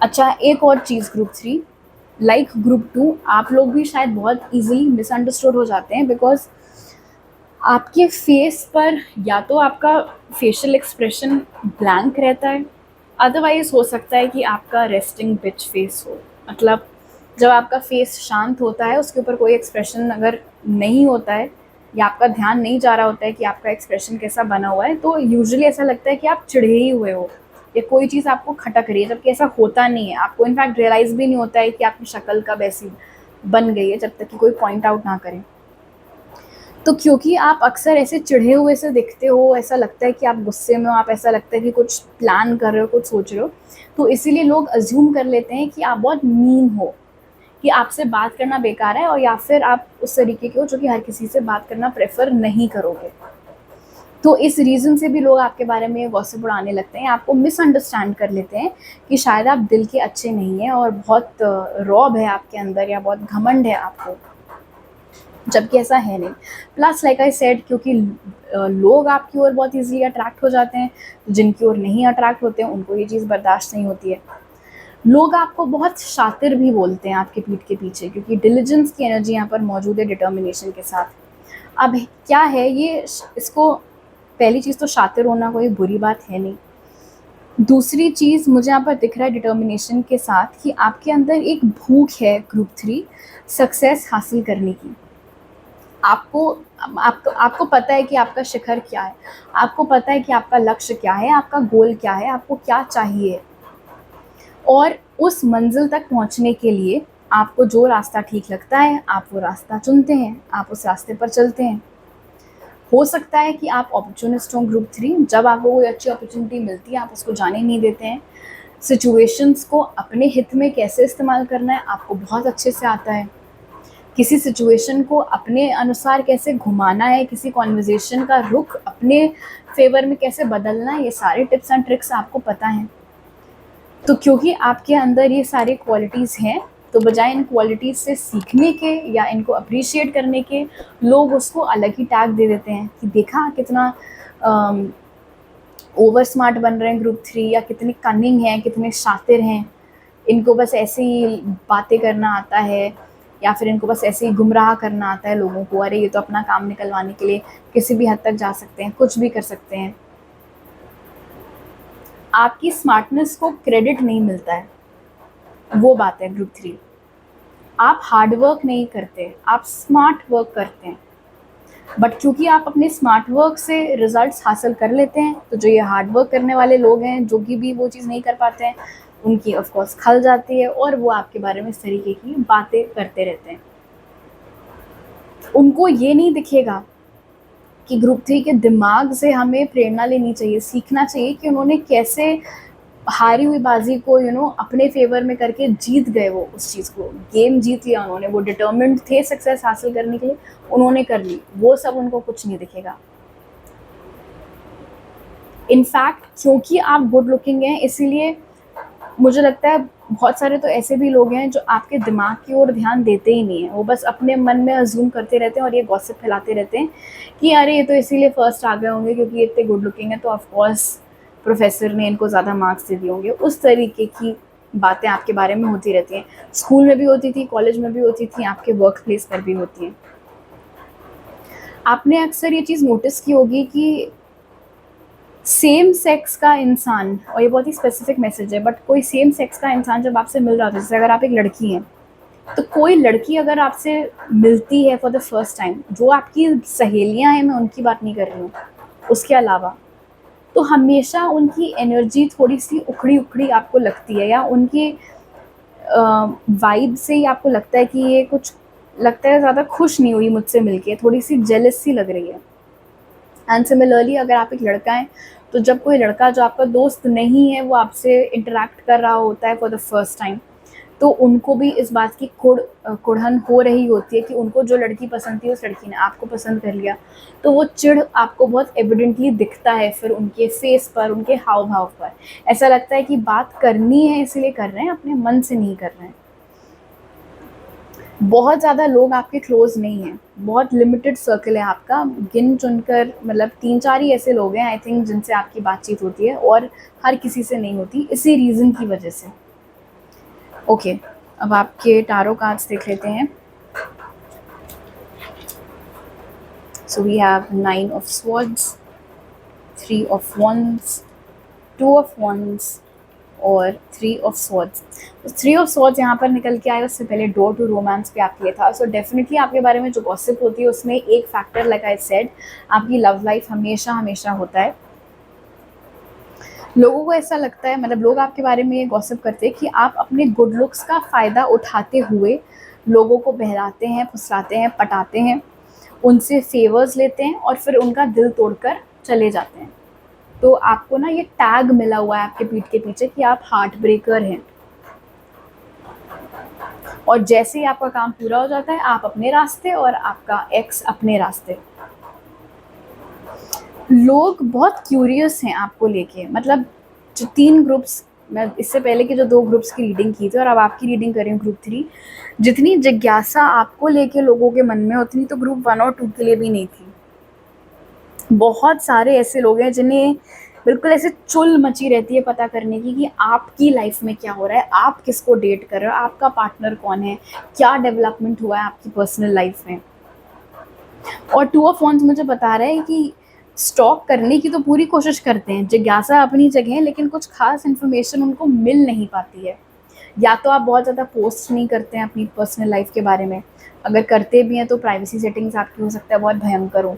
अच्छा, एक और चीज़ ग्रुप 3, लाइक ग्रुप 2, आप लोग भी शायद बहुत इजीली मिसअंडरस्टूड हो जाते हैं, बिकॉज आपके फेस पर या तो आपका फेशियल एक्सप्रेशन ब्लैंक रहता है, अदरवाइज हो सकता है कि आपका रेस्टिंग बिच फेस हो। मतलब जब आपका फेस शांत होता है, उसके ऊपर कोई एक्सप्रेशन अगर नहीं होता है या आपका ध्यान नहीं जा रहा होता है कि आपका एक्सप्रेशन कैसा बना हुआ है, तो यूजुअली ऐसा लगता है कि आप चिढ़े ही हुए हो या कोई चीज़ आपको खटक रही है, जबकि ऐसा होता नहीं है। आपको इनफैक्ट रियलाइज़ भी नहीं होता है कि आपकी शक्ल कब ऐसी बन गई है, जब तक कि कोई पॉइंट आउट ना करे। तो क्योंकि आप अक्सर ऐसे चिढ़े हुए से दिखते हो, ऐसा लगता है कि आप गुस्से में हो, आप ऐसा लगता है कि कुछ प्लान कर रहे हो, कुछ सोच रहे हो, तो इसीलिए लोग अज्यूम कर लेते हैं कि आप बहुत मीन हो, कि आपसे बात करना बेकार है, और या फिर आप उस तरीके के हो जो कि हर किसी से बात करना प्रेफर नहीं करोगे। तो इस रीज़न से भी लोग आपके बारे में गॉसिप उड़ाने लगते हैं, आपको मिसअंडरस्टैंड कर लेते हैं कि शायद आप दिल के अच्छे नहीं हैं और बहुत रौब है आपके अंदर या बहुत घमंड है आपको, जबकि ऐसा है नहीं। प्लस लाइक आई सेड, क्योंकि लोग आपकी ओर बहुत ईजिली अट्रैक्ट हो जाते हैं, जिनकी ओर नहीं अट्रैक्ट होते हैं उनको ये चीज़ बर्दाश्त नहीं होती है। लोग आपको बहुत शातिर भी बोलते हैं आपके पीठ के पीछे, क्योंकि डिलिजेंस की एनर्जी यहाँ पर मौजूद है डिटर्मिनेशन के साथ। अब क्या है ये, इसको पहली चीज़ तो शातिर होना कोई बुरी बात है नहीं। दूसरी चीज़ मुझे यहाँ पर दिख रहा है डिटर्मिनेशन के साथ कि आपके अंदर एक भूख है ग्रुप 3 सक्सेस हासिल करने की। आपको पता है कि आपका शिखर क्या है, आपको पता है कि आपका लक्ष्य क्या है, आपका गोल क्या है, आपको क्या चाहिए, और उस मंजिल तक पहुंचने के लिए आपको जो रास्ता ठीक लगता है आप वो रास्ता चुनते हैं, आप उस रास्ते पर चलते हैं। हो सकता है कि आप अपॉर्चुनिस्ट हों ग्रुप 3, जब आपको कोई अच्छी अपॉर्चुनिटी मिलती है आप उसको जाने नहीं देते हैं। सिचुएशंस को अपने हित में कैसे इस्तेमाल करना है आपको बहुत अच्छे से आता है, किसी सिचुएशन को अपने अनुसार कैसे घुमाना है, किसी कॉन्वर्जेशन का रुख अपने फेवर में कैसे बदलना है, ये सारे टिप्स एंड ट्रिक्स आपको पता हैं। तो क्योंकि आपके अंदर ये सारी क्वालिटीज़ हैं, तो बजाय इन क्वालिटीज़ से सीखने के या इनको अप्रिशिएट करने के, लोग उसको अलग ही टैग दे देते हैं कि देखा कितना ओवर स्मार्ट बन रहे हैं ग्रुप 3, या कितने कनिंग हैं, कितने शातिर हैं, इनको बस ऐसे ही बातें करना आता है, या फिर इनको बस ऐसे ही गुमराह करना आता है लोगों को। अरे ये तो अपना काम निकलवाने के लिए किसी भी हद तक जा सकते हैं, कुछ भी कर सकते हैं। आपकी स्मार्टनेस को क्रेडिट नहीं मिलता है, वो बात है ग्रुप 3। आप हार्ड वर्क नहीं करते, आप स्मार्ट वर्क करते हैं, बट क्योंकि आप अपने स्मार्ट वर्क से रिजल्ट्स हासिल कर लेते हैं, तो जो ये हार्ड वर्क करने वाले लोग हैं, जो कि भी वो चीज़ नहीं कर पाते हैं, उनकी ऑफ कोर्स खल जाती है और वो आपके बारे में इस तरीके की बातें करते रहते हैं। उनको ये नहीं दिखेगा कि ग्रुप 3 के दिमाग से हमें प्रेरणा लेनी चाहिए, सीखना चाहिए कि उन्होंने कैसे हारी हुई बाजी को अपने फेवर में करके जीत गए, वो उस चीज़ को गेम जीत लिया उन्होंने। वो डिटर्मिन्ड थे सक्सेस हासिल करने के लिए, उन्होंने कर ली, वो सब उनको कुछ नहीं दिखेगा। इनफैक्ट क्योंकि आप गुड लुकिंग हैं, इसीलिए मुझे लगता है बहुत सारे तो ऐसे भी लोग हैं जो आपके दिमाग की ओर ध्यान देते ही नहीं हैं, वो बस अपने मन में अज्यूम करते रहते हैं और ये गॉसिप फैलाते रहते हैं कि अरे ये तो इसीलिए फर्स्ट आ गए होंगे क्योंकि ये इतने गुड लुकिंग है, तो ऑफकोर्स प्रोफेसर ने इनको ज़्यादा मार्क्स दे दिए होंगे। उस तरीके की बातें आपके बारे में होती रहती हैं। स्कूल में भी होती थी, कॉलेज में भी होती थी, आपके वर्क प्लेस पर भी होती हैं। आपने अक्सर ये चीज़ नोटिस की होगी कि सेम सेक्स का इंसान, और ये बहुत ही स्पेसिफिक मैसेज है, बट कोई सेम सेक्स का इंसान जब आपसे मिल रहा होता है, जैसे अगर आप एक लड़की हैं, तो कोई लड़की अगर आपसे मिलती है फॉर द फर्स्ट टाइम, जो आपकी सहेलियां हैं, मैं उनकी बात नहीं कर रही हूँ, उसके अलावा, तो हमेशा उनकी एनर्जी थोड़ी सी उखड़ी उखड़ी आपको लगती है, या उनकी वाइब से ही आपको लगता है कि ये कुछ लगता है ज़्यादा खुश नहीं हुई मुझसे मिलके, थोड़ी सी जेलस सी लग रही है। एंड सिमिलरली अगर आप एक लड़का हैं, तो जब कोई लड़का जो आपका दोस्त नहीं है वो आपसे इंटरेक्ट कर रहा होता है फॉर द फर्स्ट टाइम, तो उनको भी इस बात की कुढ़न हो रही होती है कि उनको जो लड़की पसंद थी उस लड़की ने आपको पसंद कर लिया। तो वो चिढ़ आपको बहुत एविडेंटली दिखता है फिर उनके फेस पर, उनके हाव भाव पर। ऐसा लगता है कि बात करनी है इसलिए कर रहे हैं, अपने मन से नहीं कर रहे हैं। बहुत ज़्यादा लोग आपके क्लोज नहीं हैं, बहुत लिमिटेड सर्कल है आपका, गिन चुनकर, मतलब 3-4 ही ऐसे लोग हैं आई थिंक जिनसे आपकी बातचीत होती है, और हर किसी से नहीं होती, इसी रीज़न की वजह से। ओके, अब आपके टारो कार्ड्स देख लेते हैं। So we have 9 of swords, 3 of wands, 2 of wands और 3 ऑफ स्वॉर्ड्स। तो 3 ऑफ स्वॉर्ड्स यहाँ पर निकल के आए, उससे पहले डोर टू रोमांस पे आपके लिए था। सो डेफिनेटली आपके बारे में जो गॉसिप होती है उसमें एक फैक्टर, लाइक आई सेड, आपकी लव लाइफ हमेशा हमेशा होता है। लोगों को ऐसा लगता है, मतलब लोग आपके बारे में ये गॉसिप करते हैं कि आप अपने गुड लुक्स का फ़ायदा उठाते हुए लोगों को बहलाते हैं, फुसलाते हैं, पटाते हैं, उनसे फेवर्स लेते हैं और फिर उनका दिल तोड़कर चले जाते हैं। तो आपको ना ये टैग मिला हुआ है आपके पीठ के पीछे कि आप हार्ट ब्रेकर हैं, और जैसे ही आपका काम पूरा हो जाता है आप अपने रास्ते और आपका एक्स अपने रास्ते। लोग बहुत क्यूरियस हैं आपको लेके, मतलब जो 3 ग्रुप्स, मैं इससे पहले की जो 2 ग्रुप्स की रीडिंग की थी और अब आपकी रीडिंग कर रही हूँ ग्रुप 3, जितनी जिज्ञासा आपको लेके लोगों के मन में उतनी तो ग्रुप 1 और 2 के लिए भी नहीं थी। बहुत सारे ऐसे लोग हैं जिन्हें बिल्कुल ऐसे चुल मची रहती है पता करने की कि आपकी लाइफ में क्या हो रहा है, आप किसको डेट कर रहे हो, आपका पार्टनर कौन है, क्या डेवलपमेंट हुआ है आपकी पर्सनल लाइफ में। और 2 ऑफ वंड्स मुझे बता रहा है कि स्टॉक करने की तो पूरी कोशिश करते हैं, जिज्ञासा अपनी जगह है, लेकिन कुछ खास इन्फॉर्मेशन उनको मिल नहीं पाती है। या तो आप बहुत ज़्यादा पोस्ट नहीं करते हैं अपनी पर्सनल लाइफ के बारे में, अगर करते भी हैं तो प्राइवेसी सेटिंग्स आपकी हो सकता है बहुत भयंकर हो।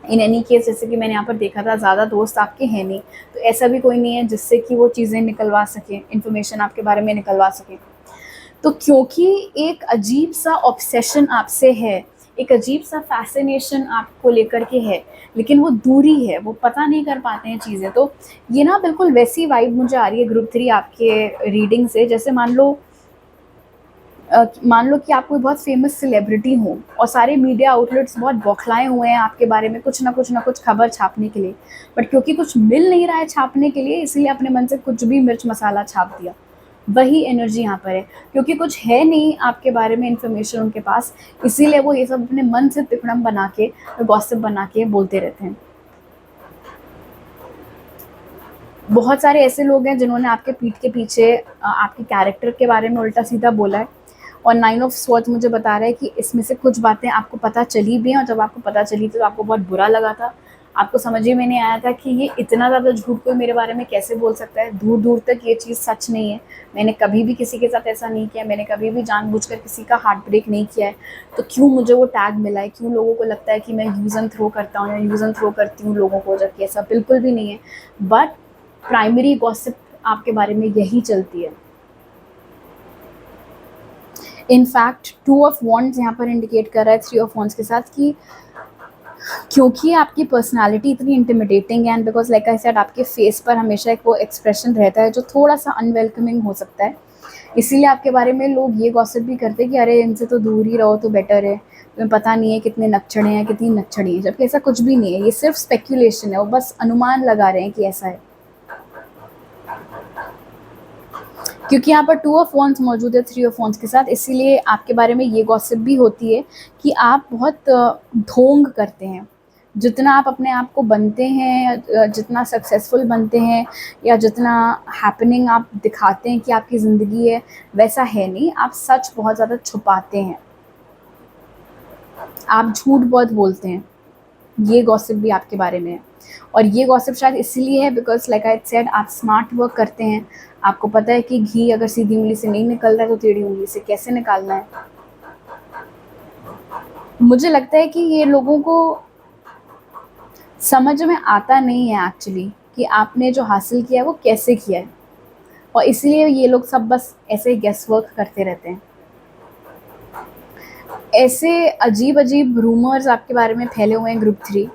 इन एनी केस, जैसे कि मैंने यहाँ पर देखा था, ज़्यादा दोस्त आपके हैं नहीं, तो ऐसा भी कोई नहीं है जिससे कि वो चीज़ें निकलवा सकें, इन्फॉर्मेशन आपके बारे में निकलवा सकें। तो क्योंकि एक अजीब सा ऑब्सेशन आपसे है, एक अजीब सा फैसिनेशन आपको लेकर के है, लेकिन वो दूरी है, वो पता नहीं कर पाते हैं चीज़ें। तो ये ना बिल्कुल वैसी वाइब मुझे आ रही है ग्रुप 3 आपके रीडिंग से, जैसे मान लो मान लो कि आप कोई बहुत फेमस सेलिब्रिटी हो और सारे मीडिया आउटलेट्स बहुत बौखलाए हुए हैं आपके बारे में कुछ ना कुछ खबर छापने के लिए, बट क्योंकि कुछ मिल नहीं रहा है छापने के लिए, इसीलिए अपने मन से कुछ भी मिर्च मसाला छाप दिया। वही एनर्जी यहाँ पर है, क्योंकि कुछ है नहीं आपके बारे में इन्फॉर्मेशन उनके पास, इसीलिए वो ये सब अपने मन से तिकड़म बना के, गॉसिप बना के बोलते रहते हैं। बहुत सारे ऐसे लोग हैं जिन्होंने आपके पीठ के पीछे आपके कैरेक्टर के बारे में उल्टा सीधा बोला है, और 9 ऑफ स्वॉर्ड्स मुझे बता रहा है कि इसमें से कुछ बातें आपको पता चली भी हैं, और जब आपको पता चली थी तो आपको बहुत बुरा लगा था। आपको समझ ही में नहीं आया था कि ये इतना ज़्यादा झूठ कोई मेरे बारे में कैसे बोल सकता है। दूर दूर तक ये चीज़ सच नहीं है। मैंने कभी भी किसी के साथ ऐसा नहीं किया, मैंने कभी भी जानबूझकर किसी का हार्ट ब्रेक नहीं किया है। तो क्यों मुझे वो टैग मिला है, क्यों लोगों को लगता है कि मैं यूज़ एंड थ्रो करता हूँ या यूज़ एंड थ्रो करती हूँ लोगों को, जबकि ऐसा बिल्कुल भी नहीं है। बट प्राइमरी गॉसिप आपके बारे में यही चलती है। इनफैक्ट 2 ऑफ वॉन्ड्स यहाँ पर इंडिकेट कर रहा है 3 ऑफ वॉन्ड्स के साथ कि क्योंकि आपकी पर्सनालिटी इतनी इंटिमिडेटिंग है, and because like I said आपके फेस पर हमेशा एक वो एक्सप्रेशन रहता है जो थोड़ा सा अनवेलकमिंग हो सकता है, इसीलिए आपके बारे में लोग ये गॉसिप भी करते हैं कि अरे इनसे तो दूर ही रहो तो बेटर है, तुम्हें पता नहीं है कितने नक्चड़े हैं कितनी नक्चड़ी है, जबकि ऐसा कुछ भी नहीं है। ये सिर्फ स्पेक्यूलेशन है, वो बस अनुमान लगा रहे हैं कि ऐसा है। क्योंकि यहाँ पर 2 ऑफ वॉन्ड्स मौजूद है 3 ऑफ वॉन्ड्स के साथ, इसीलिए आपके बारे में ये गॉसिप भी होती है कि आप बहुत ढोंग करते हैं। जितना आप अपने आप को बनते हैं, जितना सक्सेसफुल बनते हैं, या जितना हैपनिंग आप दिखाते हैं कि आपकी ज़िंदगी है, वैसा है नहीं। आप सच बहुत ज़्यादा छुपाते हैं, आप झूठ बहुत बोलते हैं। ये गॉसिप भी आपके बारे में है, और ये गॉसिप शायद इसीलिए है बिकॉज लाइक आई सेड आप स्मार्ट वर्क करते हैं। आपको पता है कि घी अगर सीधी उंगली से नहीं निकल रहा है तो टेढ़ी उंगली से कैसे निकालना है। मुझे लगता है कि ये लोगों को समझ में आता नहीं है एक्चुअली कि आपने जो हासिल किया है वो कैसे किया है, और इसलिए ये लोग सब बस ऐसे गेस वर्क करते रहते हैं। ऐसे अजीब अजीब रूमर्स आपके बारे में फैले हुए हैं ग्रुप 3।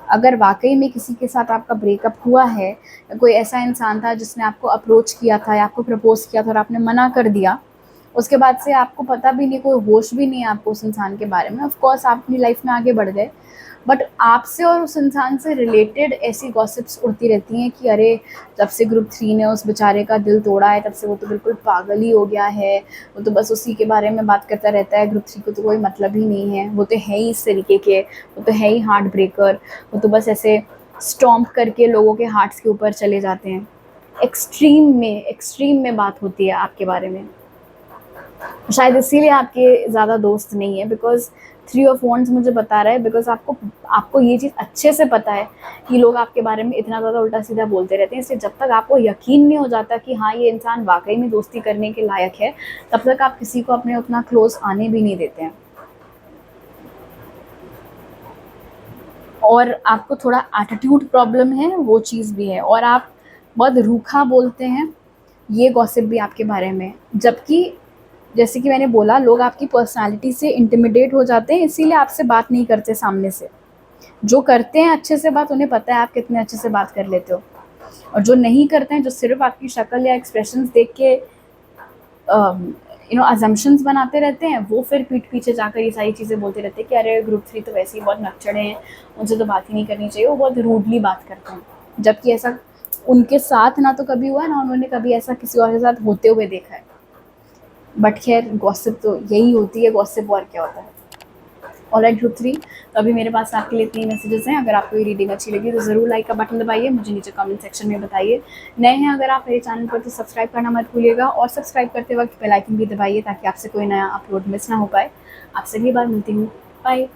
अगर वाकई में किसी के साथ आपका ब्रेकअप हुआ है, या कोई ऐसा इंसान था जिसने आपको अप्रोच किया था या आपको प्रपोज किया था और आपने मना कर दिया, उसके बाद से आपको पता भी नहीं, कोई होश भी नहीं है आपको उस इंसान के बारे में। ऑफ कोर्स आप अपनी लाइफ में आगे बढ़ गए, बट आपसे और उस इंसान से रिलेटेड ऐसी गॉसिप्स उड़ती रहती हैं कि अरे जब से ग्रुप 3 ने उस बेचारे का दिल तोड़ा है तब से वो तो बिल्कुल पागल ही हो गया है, वो तो बस उसी के बारे में बात करता रहता है, ग्रुप 3 को तो कोई मतलब ही नहीं है, वो तो है ही इस तरीके के, वो तो है ही हार्ट ब्रेकर, वो तो बस ऐसे स्टॉम्प करके लोगों के हार्ट्स के ऊपर चले जाते हैं। एक्सट्रीम में बात होती है आपके बारे में। शायद इसीलिए आपके ज़्यादा दोस्त नहीं है, बिकॉज 3 ऑफ वॉन्ड्स मुझे बता रहा है बिकॉज आपको ये चीज़ अच्छे से पता है कि लोग आपके बारे में इतना ज़्यादा उल्टा सीधा बोलते रहते हैं, इसलिए जब तक आपको यकीन नहीं हो जाता कि हाँ ये इंसान वाकई में दोस्ती करने के लायक है, तब तक आप किसी को अपने उतना क्लोज आने भी नहीं देते हैं। और आपको थोड़ा एटीट्यूड प्रॉब्लम है, वो चीज़ भी है, और आप बहुत रूखा बोलते हैं, ये गॉसिप भी आपके बारे में। जबकि जैसे कि मैंने बोला, लोग आपकी पर्सनालिटी से इंटिमिडेट हो जाते हैं, इसीलिए आपसे बात नहीं करते सामने से। जो करते हैं अच्छे से बात, उन्हें पता है आप कितने अच्छे से बात कर लेते हो, और जो नहीं करते हैं, जो सिर्फ आपकी शक्ल या एक्सप्रेशंस देख के अजम्पशंस बनाते रहते हैं, वो फिर पीठ पीछे जाकर ये सारी चीज़ें बोलते रहते हैं कि अरे ग्रुप 3 तो वैसे ही बहुत नकचड़े हैं, उनसे तो बात ही नहीं करनी चाहिए, वो बहुत रूडली बात करते हैं, जबकि ऐसा उनके साथ ना तो कभी हुआ है, ना उन्होंने कभी ऐसा किसी और के साथ होते हुए देखा है। बट खैर गॉसिप तो यही होती है, गॉसिप और क्या होता है। ऑलराइट ग्रुप 3, तो अभी मेरे पास आपके लिए 3 मैसेजेस हैं। अगर आपको ये रीडिंग अच्छी लगी तो ज़रूर लाइक का बटन दबाइए, मुझे नीचे कमेंट सेक्शन में बताइए। नए हैं अगर आप मेरे चैनल पर तो सब्सक्राइब करना मत भूलिएगा, और सब्सक्राइब करते वक्त बेल आइकन भी दबाइए ताकि आपसे कोई नया अपलोड मिस ना हो पाए। आपसे अगली बार मिलती हूँ, बाय।